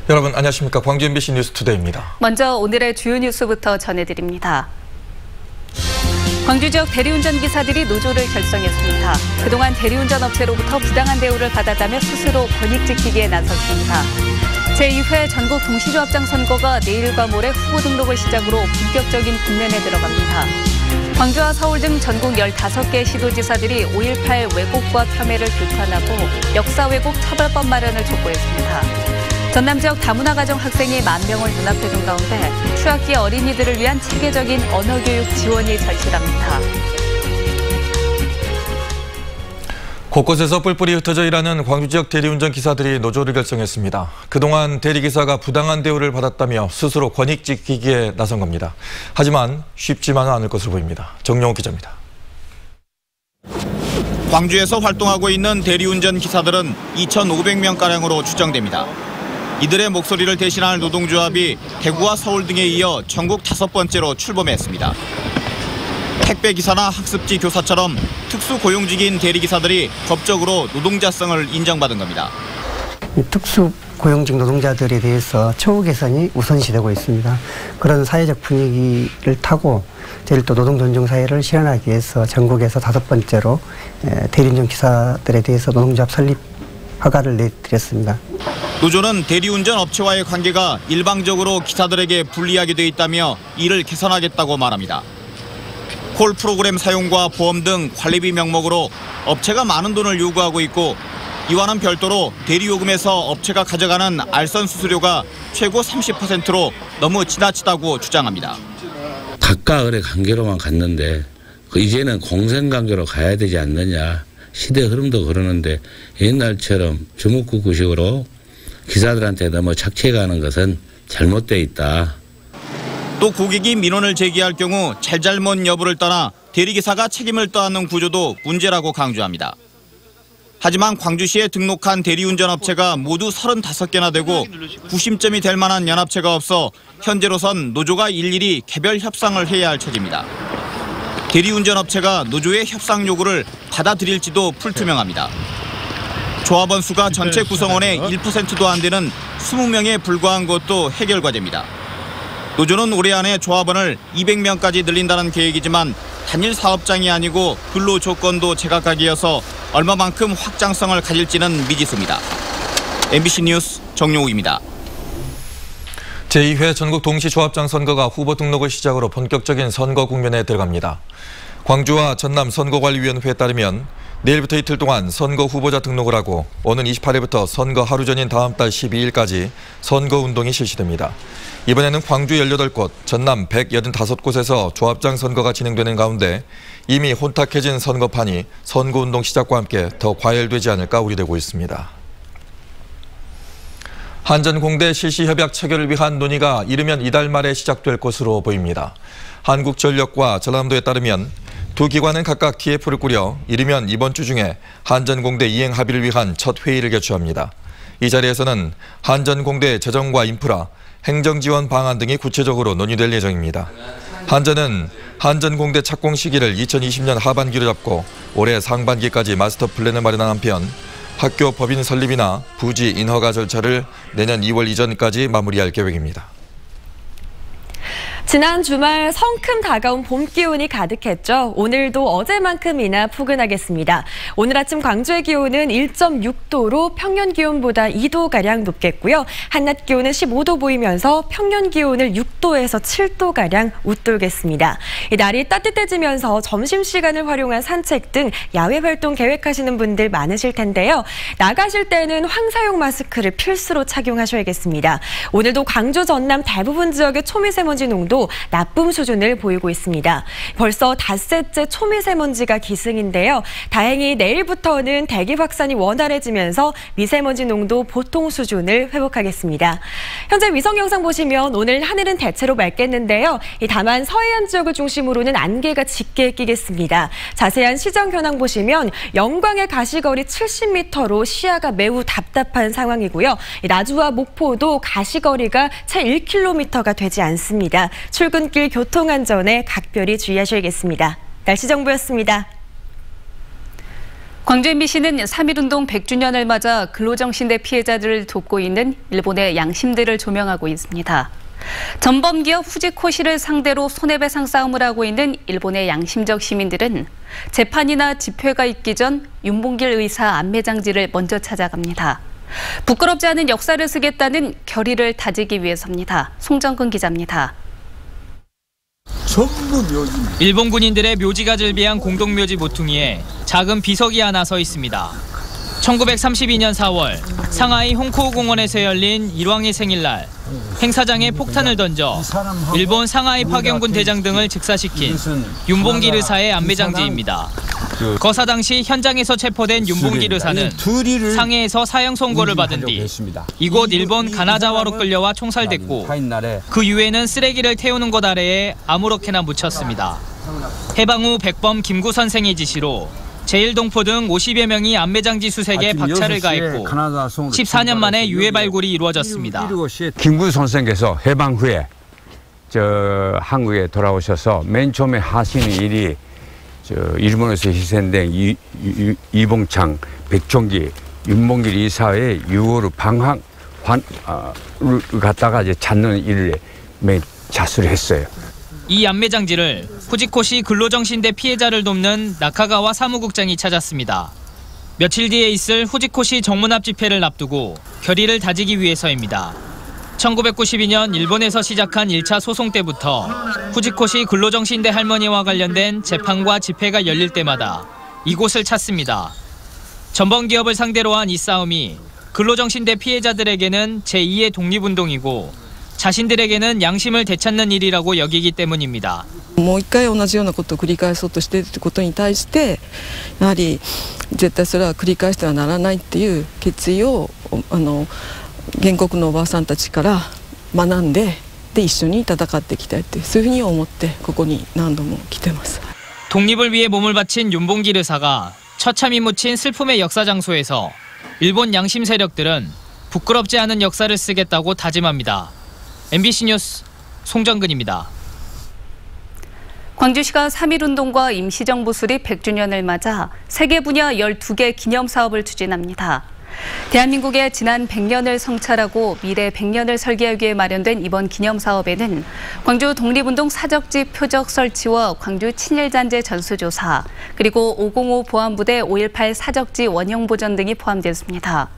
여러분 안녕하십니까. 광주 MBC 뉴스투데이입니다. 먼저 오늘의 주요 뉴스부터 전해드립니다. 광주 지역 대리운전 기사들이 노조를 결성했습니다. 그동안 대리운전 업체로부터 부당한 대우를 받았다며 스스로 권익 지키기에 나섰습니다. 제2회 전국 동시조합장 선거가 내일과 모레 후보 등록을 시작으로 본격적인 국면에 들어갑니다. 광주와 서울 등 전국 15개 시도지사들이 5.18 왜곡과 폄훼를 규탄하고 역사 왜곡 처벌법 마련을 촉구했습니다. 전남 지역 다문화 가정 학생이 10,000명을 눈앞에 둔 가운데 추학기 어린이들을 위한 체계적인 언어교육 지원이 절실합니다. 곳곳에서 뿔뿔이 흩어져 일하는 광주 지역 대리운전 기사들이 노조를 결성했습니다. 그동안 대리기사가 부당한 대우를 받았다며 스스로 권익 지키기에 나선 겁니다. 하지만 쉽지만은 않을 것으로 보입니다. 정용욱 기자입니다. 광주에서 활동하고 있는 대리운전 기사들은 2,500명가량으로 추정됩니다. 이들의 목소리를 대신할 노동조합이 대구와 서울 등에 이어 전국 5번째로 출범했습니다. 택배기사나 학습지 교사처럼 특수고용직인 대리기사들이 법적으로 노동자성을 인정받은 겁니다. 특수고용직 노동자들에 대해서 처우 개선이 우선시되고 있습니다. 그런 사회적 분위기를 타고 저희를 또 노동존중사회를 실현하기 위해서 전국에서 5번째로 대리운전 기사들에 대해서 노동조합 설립 허가를 내드렸습니다. 노조는 대리운전 업체와의 관계가 일방적으로 기사들에게 불리하게 돼 있다며 이를 개선하겠다고 말합니다. 콜 프로그램 사용과 보험 등 관리비 명목으로 업체가 많은 돈을 요구하고 있고 이와는 별도로 대리요금에서 업체가 가져가는 알선 수수료가 최고 30%로 너무 지나치다고 주장합니다. 각과 을의 관계로만 갔는데 이제는 공생관계로 가야 되지 않느냐. 시대 흐름도 그러는데 옛날처럼 주먹구구식으로 기사들한테 너무 착취해가는 것은 잘못돼 있다. 또 고객이 민원을 제기할 경우 잘잘못 여부를 떠나 대리기사가 책임을 떠안는 구조도 문제라고 강조합니다. 하지만 광주시에 등록한 대리운전업체가 모두 35개나 되고 구심점이 될 만한 연합체가 없어 현재로선 노조가 일일이 개별 협상을 해야 할 처지입니다. 대리운전업체가 노조의 협상 요구를 받아들일지도 불투명합니다. 조합원 수가 전체 구성원의 1%도 안 되는 20명에 불과한 것도 해결 과제입니다. 노조는 올해 안에 조합원을 200명까지 늘린다는 계획이지만 단일 사업장이 아니고 근로 조건도 제각각이어서 얼마만큼 확장성을 가질지는 미지수입니다. MBC 뉴스 정용욱입니다. 제2회 전국 동시조합장 선거가 후보 등록을 시작으로 본격적인 선거 국면에 들어갑니다. 광주와 전남 선거관리위원회에 따르면 내일부터 이틀 동안 선거 후보자 등록을 하고 오는 28일부터 선거 하루 전인 다음 달 12일까지 선거운동이 실시됩니다. 이번에는 광주 18곳, 전남 185곳에서 조합장 선거가 진행되는 가운데 이미 혼탁해진 선거판이 선거운동 시작과 함께 더 과열되지 않을까 우려되고 있습니다. 한전공대 실시협약 체결을 위한 논의가 이르면 이달 말에 시작될 것으로 보입니다. 한국전력과 전남도에 따르면 두 기관은 각각 TF를 꾸려 이르면 이번 주 중에 한전공대 이행 합의를 위한 첫 회의를 개최합니다. 이 자리에서는 한전공대의 재정과 인프라, 행정지원 방안 등이 구체적으로 논의될 예정입니다. 한전은 한전공대 착공 시기를 2020년 하반기로 잡고 올해 상반기까지 마스터 플랜을 마련한 한편 학교 법인 설립이나 부지 인허가 절차를 내년 2월 이전까지 마무리할 계획입니다. 지난 주말 성큼 다가온 봄 기온이 가득했죠. 오늘도 어제만큼이나 포근하겠습니다. 오늘 아침 광주의 기온은 1.6도로 평년 기온보다 2도가량 높겠고요. 한낮 기온은 15도 보이면서 평년 기온을 6도에서 7도가량 웃돌겠습니다. 날이 따뜻해지면서 점심시간을 활용한 산책 등 야외 활동 계획하시는 분들 많으실 텐데요. 나가실 때는 황사용 마스크를 필수로 착용하셔야겠습니다. 오늘도 광주, 전남 대부분 지역의 초미세먼지 농도 나쁨 수준을 보이고 있습니다. 벌써 닷새째 초미세먼지가 기승인데요. 다행히 내일부터는 대기 확산이 원활해지면서 미세먼지 농도 보통 수준을 회복하겠습니다. 현재 위성 영상 보시면 오늘 하늘은 대체로 맑겠는데요. 다만 서해안 지역을 중심으로는 안개가 짙게 끼겠습니다. 자세한 시정 현황 보시면 영광의 가시거리 70m로 시야가 매우 답답한 상황이고요. 나주와 목포도 가시거리가 채 1km가 되지 않습니다. 출근길 교통안전에 각별히 주의하셔야겠습니다. 날씨 정보였습니다. 광주 MBC는 3.1운동 100주년을 맞아 근로정신대 피해자들을 돕고 있는 일본의 양심들을 조명하고 있습니다. 전범기업 후지코시를 상대로 손해배상 싸움을 하고 있는 일본의 양심적 시민들은 재판이나 집회가 있기 전 윤봉길 의사 안매장지를 먼저 찾아갑니다. 부끄럽지 않은 역사를 쓰겠다는 결의를 다지기 위해서입니다. 송정근 기자입니다. 일본 군인들의 묘지가 즐비한 공동묘지 모퉁이에 작은 비석이 하나 서 있습니다. 1932년 4월 상하이 홍코우 공원에서 열린 일왕의 생일날 행사장에 폭탄을 던져 일본 상하이 파견군 대장 등을 즉사시킨 윤봉길 의사의 안매장지입니다. 거사 당시 현장에서 체포된 윤봉길 의사는 상해에서 사형 선고를 받은 뒤 이곳 일본 가나자와로 끌려와 총살됐고 그 이후에는 쓰레기를 태우는 것 아래에 아무렇게나 묻혔습니다. 해방 후 백범 김구 선생의 지시로 제1동포 등 50여 명이 안매장지 수색에 박차를 가했고 14년 만에 유해 발굴이 이루어졌습니다. 김구 선생께서 해방 후에 한국에 돌아오셔서 맨 처음에 하시는 일이 일본에서 희생된 이봉창, 백종기, 윤봉길 이사의 유호를 방황을 갖다가 이제 찾는 일을 맨 자수를 했어요. 이 안매장지를 후지코시 근로정신대 피해자를 돕는 나카가와 사무국장이 찾았습니다. 며칠 뒤에 있을 후지코시 정문앞 집회를 앞두고 결의를 다지기 위해서입니다. 1992년 일본에서 시작한 1차 소송 때부터 후지코시 근로정신대 할머니와 관련된 재판과 집회가 열릴 때마다 이곳을 찾습니다. 전범기업을 상대로 한 이 싸움이 근로정신대 피해자들에게는 제2의 독립운동이고 자신들에게는 양심을 되찾는 일이라고 여기기 때문입니다. もう一回同じようなことを繰り返そうとしているということに対してやはり絶対それは繰り返してはならないっていう決意を原告のおばあさんたちから学んで一緒に戦っていきたいってそういうふうに思ってここに何度も来てます. 독립을 위해 몸을 바친 윤봉길 의사가 처참히 묻힌 슬픔의 역사 장소에서 일본 양심 세력들은 부끄럽지 않은 역사를 쓰겠다고 다짐합니다. MBC 뉴스 송정근입니다. 광주시가 3.1운동과 임시정부 수립 100주년을 맞아 세계 분야 12개 기념사업을 추진합니다. 대한민국의 지난 100년을 성찰하고 미래 100년을 설계하기 위해 마련된 이번 기념사업에는 광주 독립운동 사적지 표적 설치와 광주 친일잔재 전수조사, 그리고 505 보안부대 5.18 사적지 원형 보전 등이 포함됐습니다.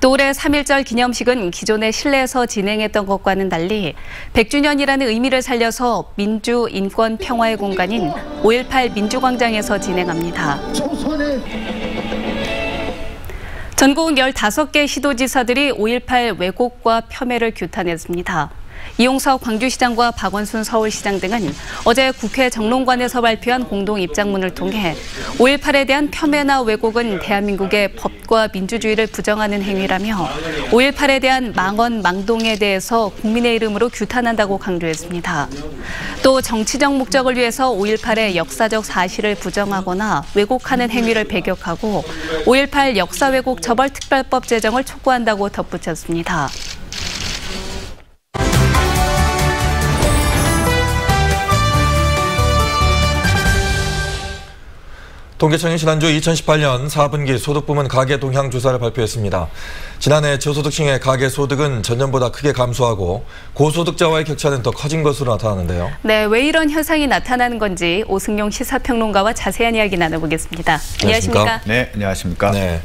또 올해 3.1절 기념식은 기존의 실내에서 진행했던 것과는 달리 100주년이라는 의미를 살려서 민주, 인권, 평화의 공간인 5.18 민주광장에서 진행합니다. 전국 15개 시도지사들이 5.18 왜곡과 폄훼를 규탄했습니다. 이용석 광주시장과 박원순 서울시장 등은 어제 국회 정론관에서 발표한 공동입장문을 통해 5.18에 대한 폄훼나 왜곡은 대한민국의 법과 민주주의를 부정하는 행위라며 5.18에 대한 망언, 망동에 대해서 국민의 이름으로 규탄한다고 강조했습니다. 또 정치적 목적을 위해서 5.18의 역사적 사실을 부정하거나 왜곡하는 행위를 배격하고 5.18 역사 왜곡 처벌 특별법 제정을 촉구한다고 덧붙였습니다. 통계청이 지난주 2018년 4분기 소득부문 가계 동향 조사를 발표했습니다. 지난해 저소득층의 가계 소득은 전년보다 크게 감소하고 고소득자와의 격차는 더 커진 것으로 나타나는데요. 네, 왜 이런 현상이 나타나는 건지 오승용 시사평론가와 자세한 이야기 나눠보겠습니다. 안녕하십니까? 네, 안녕하십니까? 네,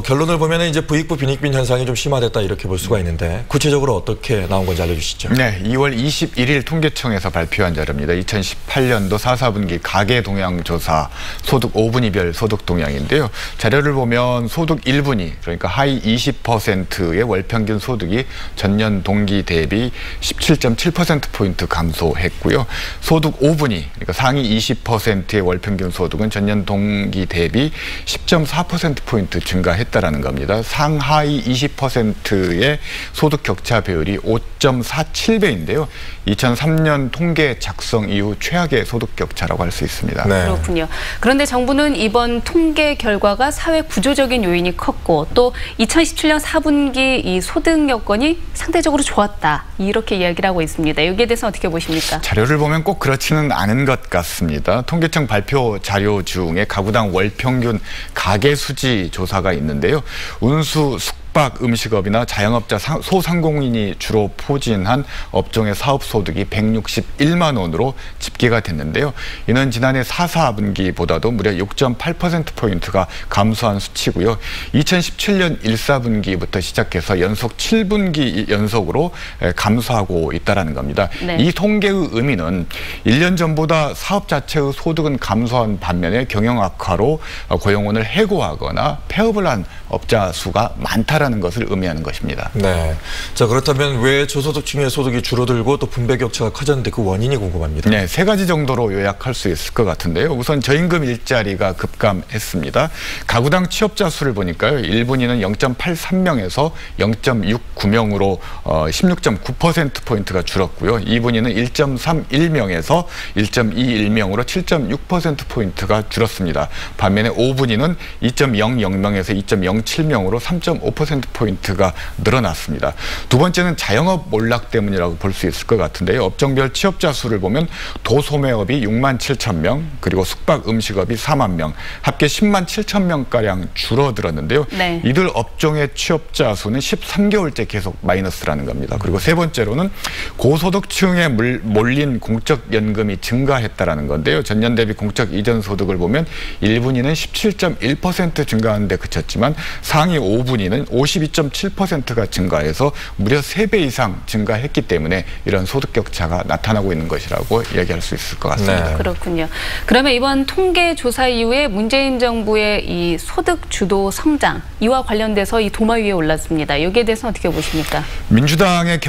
결론을 보면 이제 부익부 빈익빈 현상이 좀 심화됐다 이렇게 볼 수가 있는데 구체적으로 어떻게 나온 건지 알려주시죠. 네, 2월 21일 통계청에서 발표한 자료입니다. 2018년도 4분기 가계 동향 조사 소득 5분위별 소득 동향인데요. 자료를 보면 소득 1분위, 그러니까 하위 20%의 월평균 소득이 전년 동기 대비 17.7%포인트 감소했고요. 소득 5분위, 그러니까 상위 20%의 월평균 소득은 전년 동기 대비 10.4%포인트 증가했다라는 겁니다. 상하위 20%의 소득 격차 비율이 5.47배인데요. 2003년 통계 작성 이후 최악의 소득 격차라고 할 수 있습니다. 네. 그렇군요. 그런데 정부 정부는 이번 통계 결과가 사회 구조적인 요인이 컸고 또 2017년 4분기 이 소득 여건이 상대적으로 좋았다. 이렇게 이야기를 하고 있습니다. 여기에 대해서 어떻게 보십니까? 자료를 보면 꼭 그렇지는 않은 것 같습니다. 통계청 발표 자료 중에 가구당 월 평균 가계 수지 조사가 있는데요. 운수, 숙박, 음식업이나 자영업자, 소상공인이 주로 포진한 업종의 사업 소득이 161만 원으로 집계가 됐는데요. 이는 지난해 4분기보다도 무려 6.8%포인트가 감소한 수치고요. 2017년 1분기부터 시작해서 연속 7분기 연속으로 감소하고 있다는 겁니다. 네. 이 통계의 의미는 1년 전보다 사업 자체의 소득은 감소한 반면에 경영 악화로 고용원을 해고하거나 폐업을 한 업자 수가 많다라는 것을 의미하는 것입니다. 네. 자, 그렇다면 왜 저소득층의 소득이 줄어들고 또 분배 격차가 커졌는데 그 원인이 궁금합니다. 네, 3가지 정도로 요약할 수 있을 것 같은데요. 우선 저임금 일자리가 급감했습니다. 가구당 취업자 수를 보니까요. 1분위는 0.83명에서 0.69명으로 16.9%포인트가 줄었고요. 2분위는 1.31명에서 1.21명으로 7.6%포인트가 줄었습니다. 반면에 5분위는 2.00명에서 2.07명으로 3.5%포인트가 늘어났습니다. 두 번째는 자영업 몰락 때문이라고 볼 수 있을 것 같은데요. 업종별 취업자 수를 보면 도소매업이 6만 7천 명, 그리고 숙박 음식업이 4만 명, 합계 10만 7천 명가량 줄어들었는데요. 네. 이들 업종의 취업자 수는 13개월째 계속 마이너스라는 겁니다. 그리고 세 번째로는 고소득층에 몰린 공적연금이 증가했다는 건데요. 전년 대비 공적 이전 소득을 보면 1분위는 17.1% 증가하는 데 그쳤지만 상위 5분위는 52.7%가 증가해서 무려 3배 이상 증가했기 때문에 이런 소득 격차가 나타나고 있는 것이라고 얘기할 수 있을 것 같습니다. 네. 그렇군요. 그러면 이번 통계 조사 이후에 문재인 정부의 이 소득 주도 성장 이와 관련돼서 이 도마 위에 올랐습니다. 여기에 대해서 어떻게 보십니까? 민주당의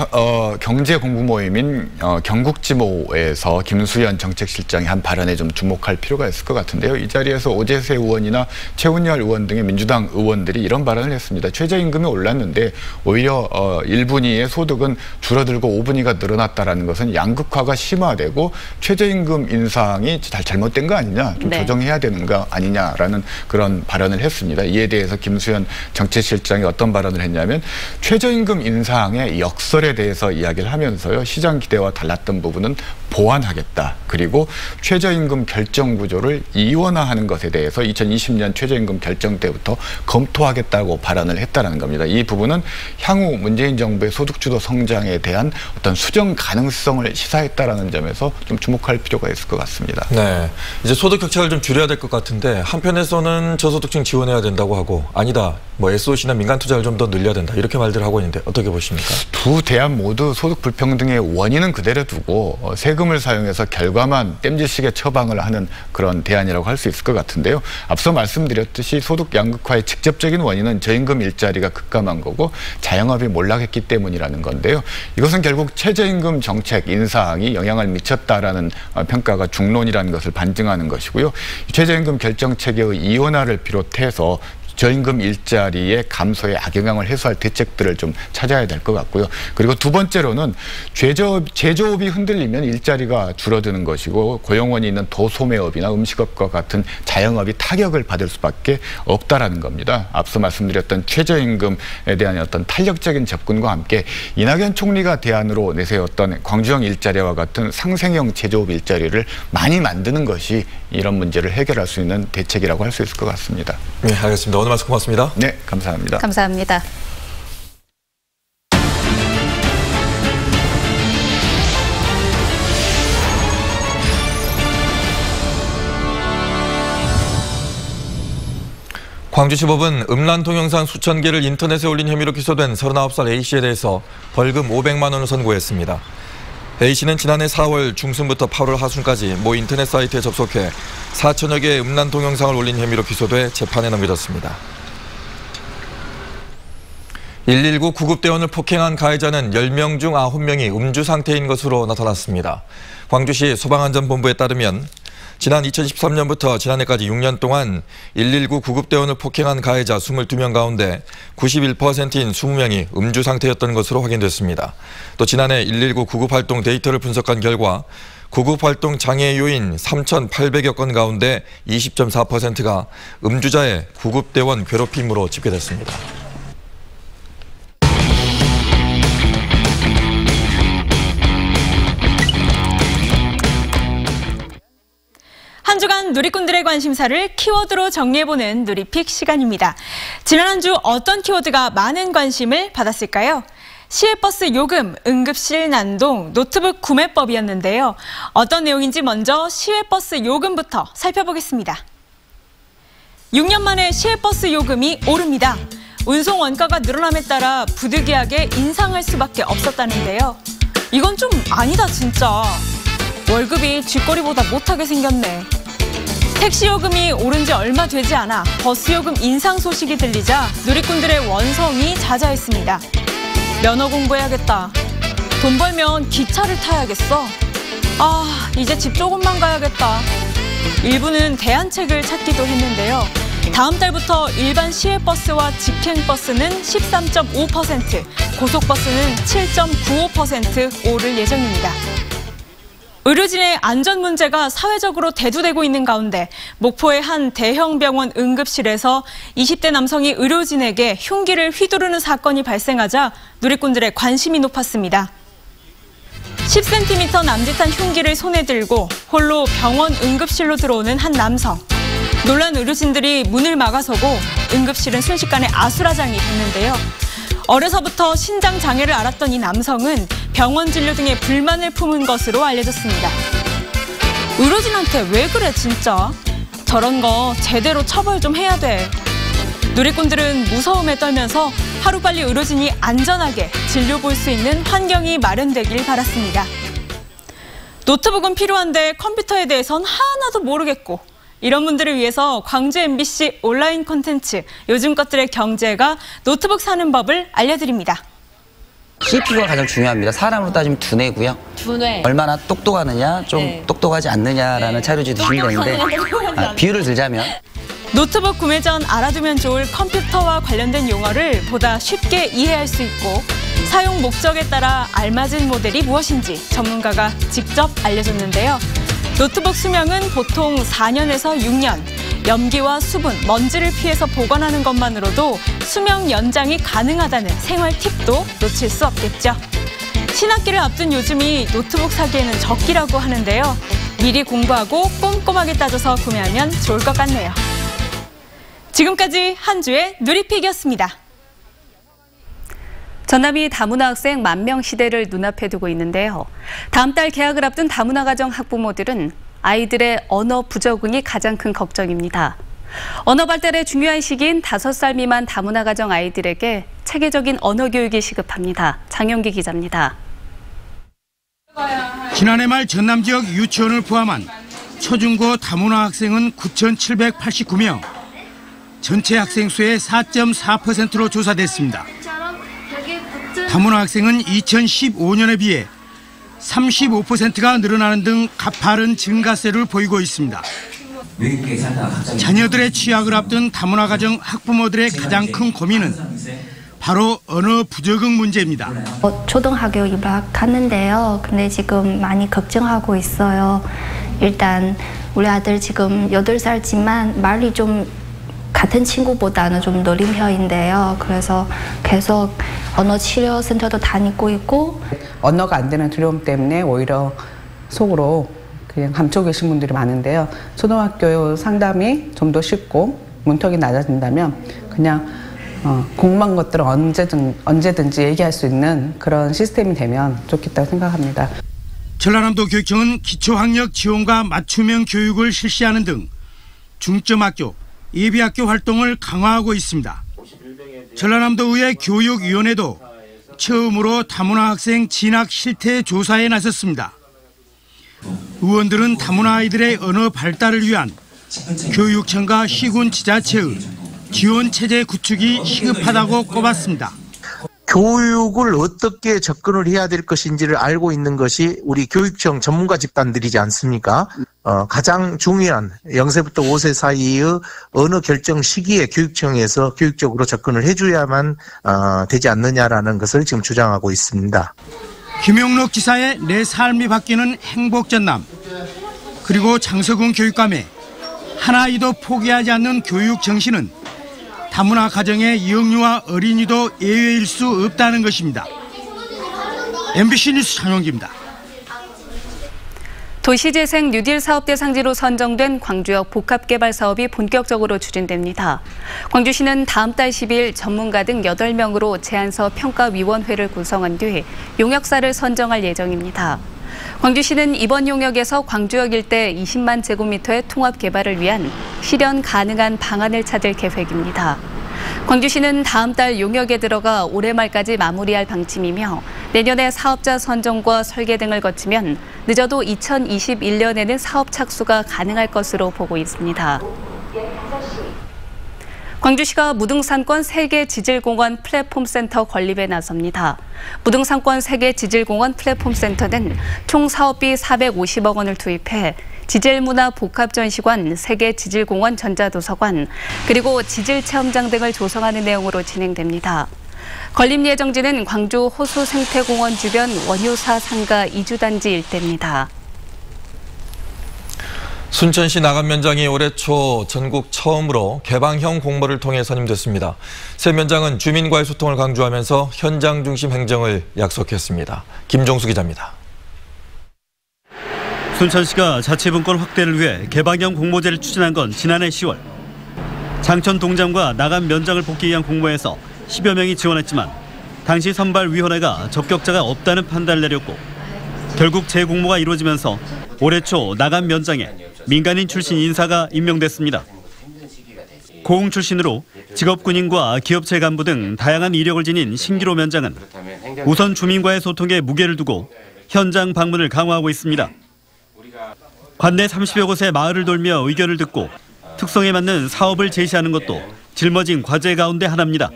경제 공부 모임인 경국지모에서 김수현 정책실장이 한 발언에 좀 주목할 필요가 있을 것 같은데요. 이 자리에서 오재세 의원이나 최은열 의원 등의 민주당 의원들이 이런 발언을 했습니다. 최저임금이 올랐는데 오히려 1분위의 소득은 줄어들고 5분위가 늘어났다라는 것은 양극화가 심화되고 최저임금 인상이 잘못된 거 아니냐, 좀 네. 조정해야 되는 거 아니냐라는 그런 발언을 했습니다. 이에 대해서 김수현 정책실장이 어떤 발언을 했냐면 최저임금 인상의 역설에 대해서 이야기를 하면서요. 시장 기대와 달랐던 부분은 보완하겠다. 그리고 최저임금 결정 구조를 이원화하는 것에 대해서 2020년 최저임금 결정 때부터 검토하겠다고 발언을 했다는 겁니다. 이 부분은 향후 문재인 정부의 소득주도 성장에 대한 어떤 수정 가능성을 시사했다라는 점에서 좀 주목할 필요가 있을 것 같습니다. 네, 이제 소득 격차를 좀 줄여야 될 것 같은데 한편에서는 저소득층 지원해야 된다고 하고 아니다, 뭐 SOC나 민간 투자를 좀 더 늘려야 된다 이렇게 말들을 하고 있는데 어떻게 보십니까? 두 대안 모두 소득 불평등의 원인은 그대로 두고 세금을 사용해서 결과만 땜질식의 처방을 하는 그런 대안이라고 할 수 있을 것 같은데요. 앞서 말씀드렸듯이 소득 양극화의 직접적인 원인은 저임금 일자리가 급감한 거고 자영업이 몰락했기 때문이라는 건데요. 이것은 결국 최저임금 정책 인상이 영향을 미쳤다라는 평가가 중론이라는 것을 반증하는 것이고요. 최저임금 결정 체계의 이원화를 비롯해서 저임금 일자리의 감소에 악영향을 해소할 대책들을 좀 찾아야 될 것 같고요. 그리고 두 번째로는 제조업이 흔들리면 일자리가 줄어드는 것이고 고용원이 있는 도소매업이나 음식업과 같은 자영업이 타격을 받을 수밖에 없다라는 겁니다. 앞서 말씀드렸던 최저임금에 대한 어떤 탄력적인 접근과 함께 이낙연 총리가 대안으로 내세웠던 광주형 일자리와 같은 상생형 제조업 일자리를 많이 만드는 것이 이런 문제를 해결할 수 있는 대책이라고 할 수 있을 것 같습니다. 네, 알겠습니다. 오늘 말씀 고맙습니다. 네, 감사합니다. 감사합니다. 광주시법은 음란 동영상 수천 개를 인터넷에 올린 혐의로 기소된 39살 A씨에 대해서 벌금 500만 원을 선고했습니다. A씨는 지난해 4월 중순부터 8월 하순까지 모 인터넷 사이트에 접속해 4천여 개의 음란 동영상을 올린 혐의로 기소돼 재판에 넘겨졌습니다. 119 구급대원을 폭행한 가해자는 10명 중 9명이 음주 상태인 것으로 나타났습니다. 광주시 소방안전본부에 따르면 지난 2013년부터 지난해까지 6년 동안 119 구급대원을 폭행한 가해자 22명 가운데 91%인 20명이 음주 상태였던 것으로 확인됐습니다. 또 지난해 119 구급활동 데이터를 분석한 결과 구급활동 장애 요인 3,800여 건 가운데 20.4%가 음주자의 구급대원 괴롭힘으로 집계됐습니다. 한 주간 누리꾼들의 관심사를 키워드로 정리해보는 누리픽 시간입니다. 지난 한 주 어떤 키워드가 많은 관심을 받았을까요? 시외버스 요금, 응급실 난동, 노트북 구매법이었는데요. 어떤 내용인지 먼저 시외버스 요금부터 살펴보겠습니다. 6년 만에 시외버스 요금이 오릅니다. 운송 원가가 늘어남에 따라 부득이하게 인상할 수밖에 없었다는데요. 이건 좀 아니다 진짜. 월급이 쥐꼬리보다 못하게 생겼네. 택시 요금이 오른 지 얼마 되지 않아 버스 요금 인상 소식이 들리자 누리꾼들의 원성이 자자했습니다. 면허 공부해야겠다. 돈 벌면 기차를 타야겠어. 아, 이제 집 조금만 가야겠다. 일부는 대안책을 찾기도 했는데요. 다음 달부터 일반 시외버스와 직행버스는 13.5%, 고속버스는 7.95% 오를 예정입니다. 의료진의 안전 문제가 사회적으로 대두되고 있는 가운데 목포의 한 대형 병원 응급실에서 20대 남성이 의료진에게 흉기를 휘두르는 사건이 발생하자 누리꾼들의 관심이 높았습니다. 10cm 남짓한 흉기를 손에 들고 홀로 병원 응급실로 들어오는 한 남성. 놀란 의료진들이 문을 막아서고 응급실은 순식간에 아수라장이 됐는데요. 어려서부터 신장 장애를 앓았던 이 남성은 병원 진료 등에 불만을 품은 것으로 알려졌습니다. 의료진한테 왜 그래 진짜? 저런 거 제대로 처벌 좀 해야 돼. 누리꾼들은 무서움에 떨면서 하루빨리 의료진이 안전하게 진료 볼 수 있는 환경이 마련되길 바랐습니다. 노트북은 필요한데 컴퓨터에 대해선 하나도 모르겠고 이런 분들을 위해서 광주 MBC 온라인 콘텐츠 요즘 것들의 경제가 노트북 사는 법을 알려드립니다. CPU가 가장 중요합니다. 사람으로 따지면 두뇌고요. 두뇌. 얼마나 똑똑하느냐, 좀 똑똑하지 않느냐라는 차이를 두시면 되는데 비유를 들자면 노트북 구매 전 알아두면 좋을 컴퓨터와 관련된 용어를 보다 쉽게 이해할 수 있고 사용 목적에 따라 알맞은 모델이 무엇인지 전문가가 직접 알려줬는데요. 노트북 수명은 보통 4년에서 6년, 염기와 수분, 먼지를 피해서 보관하는 것만으로도 수명 연장이 가능하다는 생활 팁도 놓칠 수 없겠죠. 신학기를 앞둔 요즘이 노트북 사기에는 적기라고 하는데요. 미리 공부하고 꼼꼼하게 따져서 구매하면 좋을 것 같네요. 지금까지 한 주의 누리픽이었습니다. 전남이 다문화 학생 10,000명 시대를 눈앞에 두고 있는데요. 다음 달 개학을 앞둔 다문화 가정 학부모들은 아이들의 언어 부적응이 가장 큰 걱정입니다. 언어 발달의 중요한 시기인 5살 미만 다문화 가정 아이들에게 체계적인 언어 교육이 시급합니다. 장영기 기자입니다. 지난해 말 전남 지역 유치원을 포함한 초중고 다문화 학생은 9,789명, 전체 학생 수의 4.4%로 조사됐습니다. 다문화 학생은 2015년에 비해 35%가 늘어나는 등 가파른 증가세를 보이고 있습니다. 자녀들의 취학을 앞둔 다문화 가정 학부모들의 가장 큰 고민은 바로 언어 부적응 문제입니다. 초등학교 입학하는데요. 근데 지금 많이 걱정하고 있어요. 일단 우리 아들 지금 8살지만 말이 좀 같은 친구보다는 좀 느린 편인데요. 그래서 계속 언어 치료 센터도 다니고 있고 언어가 안 되는 두려움 때문에 오히려 속으로 그냥 감추고 계신 분들이 많은데요. 초등학교 상담이 좀 더 쉽고 문턱이 낮아진다면 그냥 궁금한 것들을 언제든지 얘기할 수 있는 그런 시스템이 되면 좋겠다고 생각합니다. 전라남도 교육청은 기초학력 지원과 맞춤형 교육을 실시하는 등 중점학교, 예비학교 활동을 강화하고 있습니다. 전라남도의회 교육위원회도 처음으로 다문화 학생 진학 실태 조사에 나섰습니다. 의원들은 다문화 아이들의 언어 발달을 위한 교육청과 시군 지자체의 지원 체제 구축이 시급하다고 꼽았습니다. 교육을 어떻게 접근을 해야 될 것인지를 알고 있는 것이 우리 교육청 전문가 집단들이지 않습니까? 가장 중요한 0세부터 5세 사이의 어느 결정 시기에 교육청에서 교육적으로 접근을 해줘야만 되지 않느냐라는 것을 지금 주장하고 있습니다. 김용록 지사의 내 삶이 바뀌는 행복전남, 그리고 장석훈 교육감의 하나이도 포기하지 않는 교육 정신은 다문화 가정의 이영유아 어린이도 예외일 수 없다는 것입니다. MBC 뉴스 장용기입니다. 도시재생 뉴딜 사업 대상지로 선정된 광주역 복합개발 사업이 본격적으로 추진됩니다. 광주시는 다음 달 10일 전문가 등 8명으로 제안서 평가위원회를 구성한 뒤 용역사를 선정할 예정입니다. 광주시는 이번 용역에서 광주역 일대 20만 제곱미터의 통합 개발을 위한 실현 가능한 방안을 찾을 계획입니다. 광주시는 다음 달 용역에 들어가 올해 말까지 마무리할 방침이며 내년에 사업자 선정과 설계 등을 거치면 늦어도 2021년에는 사업 착수가 가능할 것으로 보고 있습니다. 광주시가 무등산권 세계지질공원 플랫폼센터 건립에 나섭니다. 무등산권 세계지질공원 플랫폼센터는 총 사업비 450억 원을 투입해 지질문화 복합전시관, 세계지질공원 전자도서관, 그리고 지질체험장 등을 조성하는 내용으로 진행됩니다. 건립 예정지는 광주 호수생태공원 주변 원효사 상가 이주단지 일대입니다. 순천시 나감면장이 올해 초 전국 처음으로 개방형 공모를 통해 선임됐습니다. 새 면장은 주민과의 소통을 강조하면서 현장 중심 행정을 약속했습니다. 김종수 기자입니다. 순천시가 자치분권 확대를 위해 개방형 공모제를 추진한 건 지난해 10월. 장천 동장과 나감 면장을 뽑기 위한 공모에서 10여 명이 지원했지만 당시 선발위원회가 적격자가 없다는 판단을 내렸고 결국 재공모가 이루어지면서 올해 초 나감 면장에 민간인 출신 인사가 임명됐습니다. 고흥 출신으로 직업군인과 기업체 간부 등 다양한 이력을 지닌 신기로 면장은 우선 주민과의 소통에 무게를 두고 현장 방문을 강화하고 있습니다. 관내 30여 곳의 마을을 돌며 의견을 듣고 특성에 맞는 사업을 제시하는 것도 짊어진 과제 가운데 하나입니다.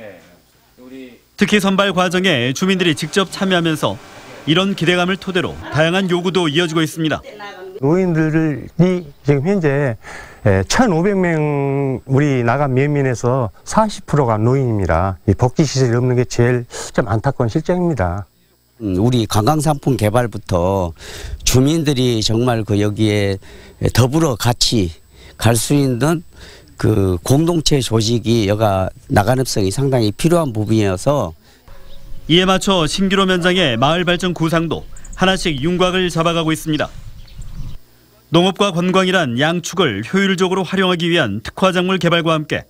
특히 선발 과정에 주민들이 직접 참여하면서 이런 기대감을 토대로 다양한 요구도 이어지고 있습니다. 노인들이 지금 현재 1,500명 우리 나감 면민에서 40%가 노인입니다. 이 복지시설이 없는 게 제일 좀 안타까운 실정입니다. 우리 관광상품 개발부터 주민들이 정말 여기에 더불어 같이 갈 수 있는 그 공동체 조직이 여가 나가능성이 상당히 필요한 부분이어서 이에 맞춰 신기로 면장의 마을 발전 구상도 하나씩 윤곽을 잡아가고 있습니다. 농업과 관광이란 양축을 효율적으로 활용하기 위한 특화작물 개발과 함께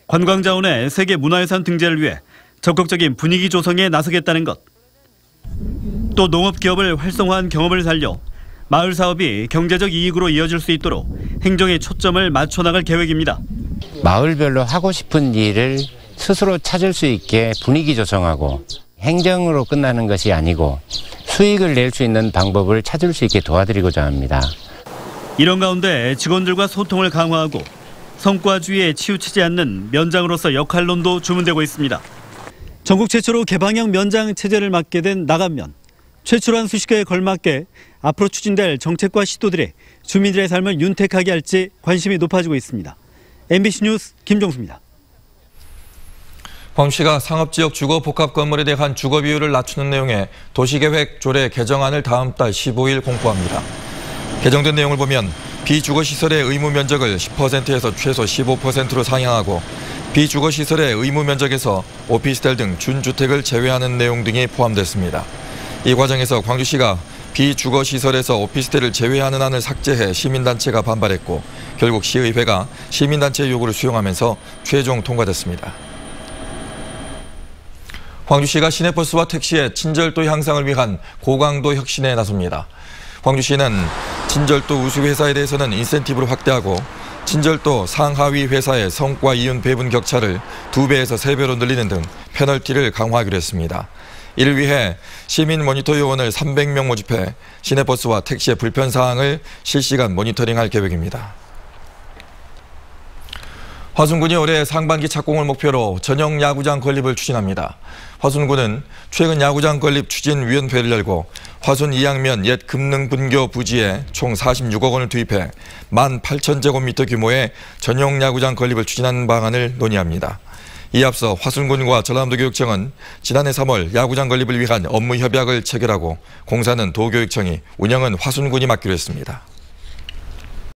관광자원의 세계 문화유산 등재를 위해 적극적인 분위기 조성에 나서겠다는 것. 또 농업기업을 활성화한 경험을 살려 마을 사업이 경제적 이익으로 이어질 수 있도록 행정의 초점을 맞춰 나갈 계획입니다. 마을별로 하고 싶은 일을 스스로 찾을 수 있게 분위기 조성하고 행정으로 끝나는 것이 아니고 수익을 낼 수 있는 방법을 찾을 수 있게 도와드리고자 합니다. 이런 가운데 직원들과 소통을 강화하고 성과주의에 치우치지 않는 면장으로서 역할론도 주문되고 있습니다. 전국 최초로 개방형 면장 체제를 맡게 된 나감면. 최초로 한 수식어에 걸맞게 앞으로 추진될 정책과 시도들이 주민들의 삶을 윤택하게 할지 관심이 높아지고 있습니다. MBC 뉴스 김종수입니다. 광주시가 상업지역 주거 복합 건물에 대한 주거 비율을 낮추는 내용의 도시계획 조례 개정안을 다음 달 15일 공포합니다. 개정된 내용을 보면 비주거시설의 의무 면적을 10%에서 최소 15%로 상향하고 비주거시설의 의무 면적에서 오피스텔 등 준주택을 제외하는 내용 등이 포함됐습니다. 이 과정에서 광주시가 비주거시설에서 오피스텔을 제외하는 안을 삭제해 시민단체가 반발했고 결국 시의회가 시민단체의 요구를 수용하면서 최종 통과됐습니다. 광주시가 시내버스와 택시의 친절도 향상을 위한 고강도 혁신에 나섭니다. 광주시는 친절도 우수 회사에 대해서는 인센티브를 확대하고 친절도 상하위 회사의 성과 이윤 배분 격차를 2배에서 3배로 늘리는 등 페널티를 강화하기로 했습니다. 이를 위해 시민 모니터 요원을 300명 모집해 시내버스와 택시의 불편 사항을 실시간 모니터링할 계획입니다. 화순군이 올해 상반기 착공을 목표로 전용 야구장 건립을 추진합니다. 화순군은 최근 야구장 건립 추진위원회를 열고 화순 2학면 옛 금능분교 부지에 총 46억 원을 투입해 18,000제곱미터 규모의 전용 야구장 건립을 추진하는 방안을 논의합니다. 이에 앞서 화순군과 전라남도 교육청은 지난해 3월 야구장 건립을 위한 업무 협약을 체결하고 공사는 도교육청이, 운영은 화순군이 맡기로 했습니다.